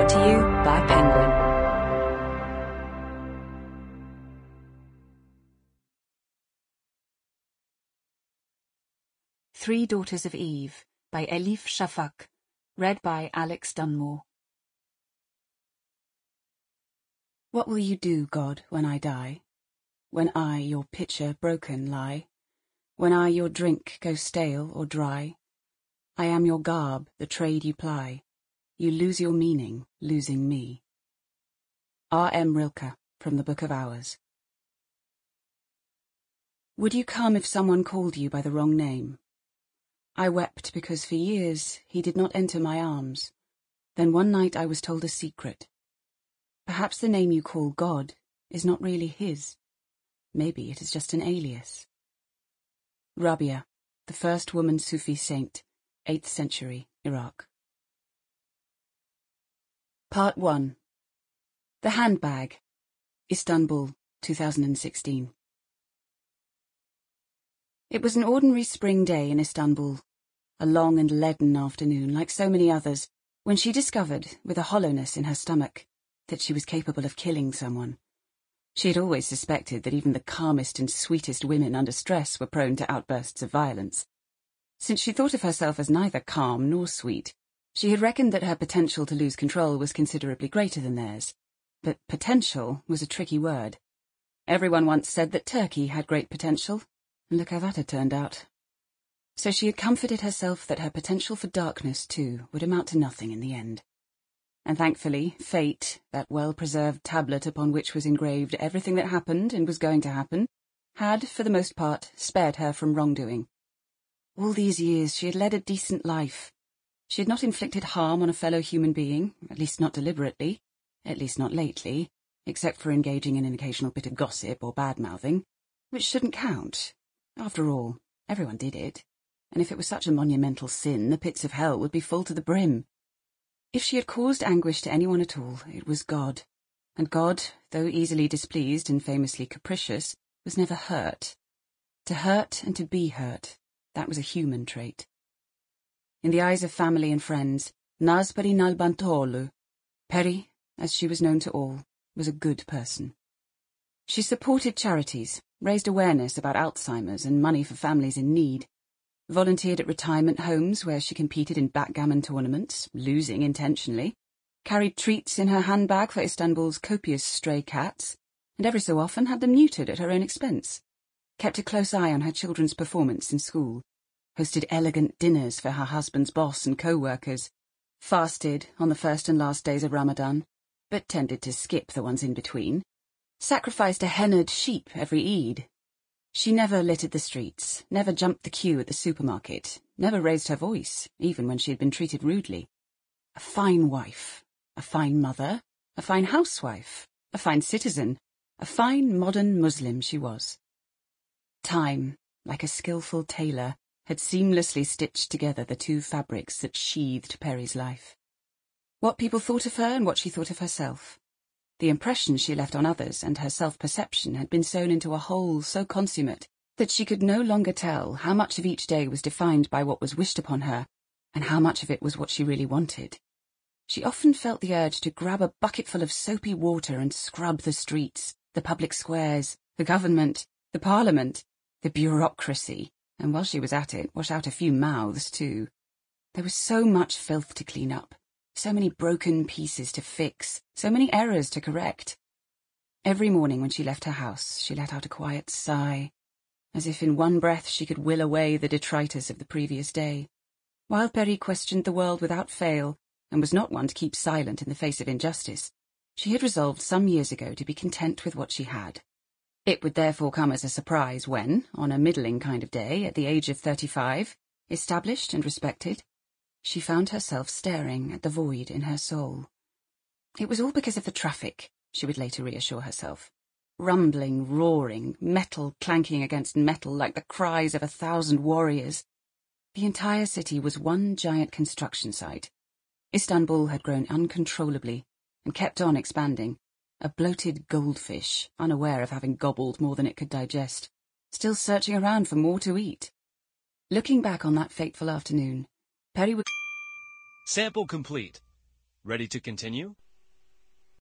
Brought to you by Penguin. Three Daughters of Eve by Elif Shafak, read by Alex Dunmore. What will you do, God, when I die? When I, your pitcher broken, lie? When I, your drink, go stale or dry? I am your garb, the trade you ply. You lose your meaning, losing me. R. M. Rilke, from the Book of Hours. Would you come if someone called you by the wrong name? I wept because for years he did not enter my arms. Then one night I was told a secret. Perhaps the name you call God is not really his. Maybe it is just an alias. Rabia, the first woman Sufi saint, 8th century, Iraq. Part 1. The Handbag, Istanbul, 2016. It was an ordinary spring day in Istanbul, a long and leaden afternoon, like so many others, when she discovered, with a hollowness in her stomach, that she was capable of killing someone. She had always suspected that even the calmest and sweetest women under stress were prone to outbursts of violence. Since she thought of herself as neither calm nor sweet, she had reckoned that her potential to lose control was considerably greater than theirs. But potential was a tricky word. Everyone once said that Turkey had great potential, and look how that had turned out. So she had comforted herself that her potential for darkness, too, would amount to nothing in the end. And thankfully, fate, that well-preserved tablet upon which was engraved everything that happened and was going to happen, had, for the most part, spared her from wrongdoing. All these years she had led a decent life. She had not inflicted harm on a fellow human being, at least not deliberately, at least not lately, except for engaging in an occasional bit of gossip or bad-mouthing, which shouldn't count. After all, everyone did it, and if it was such a monumental sin, the pits of hell would be full to the brim. If she had caused anguish to anyone at all, it was God, and God, though easily displeased and famously capricious, was never hurt. To hurt and to be hurt, that was a human trait. In the eyes of family and friends, Naz Peri Nalbantoğlu, Peri, as she was known to all, was a good person. She supported charities, raised awareness about Alzheimer's and money for families in need, volunteered at retirement homes where she competed in backgammon tournaments, losing intentionally, carried treats in her handbag for Istanbul's copious stray cats, and every so often had them neutered at her own expense, kept a close eye on her children's performance in school, hosted elegant dinners for her husband's boss and co-workers, fasted on the first and last days of Ramadan, but tended to skip the ones in between, sacrificed a hennaed sheep every Eid. She never littered the streets, never jumped the queue at the supermarket, never raised her voice, even when she had been treated rudely. A fine wife, a fine mother, a fine housewife, a fine citizen, a fine modern Muslim she was. Time, like a skillful tailor, had seamlessly stitched together the two fabrics that sheathed Peri's life. What people thought of her and what she thought of herself. The impression she left on others and her self-perception had been sewn into a whole so consummate that she could no longer tell how much of each day was defined by what was wished upon her and how much of it was what she really wanted. She often felt the urge to grab a bucketful of soapy water and scrub the streets, the public squares, the government, the parliament, the bureaucracy, and while she was at it, wash out a few mouths too. There was so much filth to clean up. So many broken pieces to fix, so many errors to correct. Every morning when she left her house, she let out a quiet sigh, as if in one breath she could will away the detritus of the previous day. While Peri questioned the world without fail, and was not one to keep silent in the face of injustice, she had resolved some years ago to be content with what she had. It would therefore come as a surprise when, on a middling kind of day, at the age of 35, established and respected, she found herself staring at the void in her soul. It was all because of the traffic, she would later reassure herself. Rumbling, roaring, metal clanking against metal like the cries of 1,000 warriors. The entire city was one giant construction site. Istanbul had grown uncontrollably and kept on expanding, a bloated goldfish, unaware of having gobbled more than it could digest, still searching around for more to eat. Looking back on that fateful afternoon, Peri would... Sample complete. Ready to continue?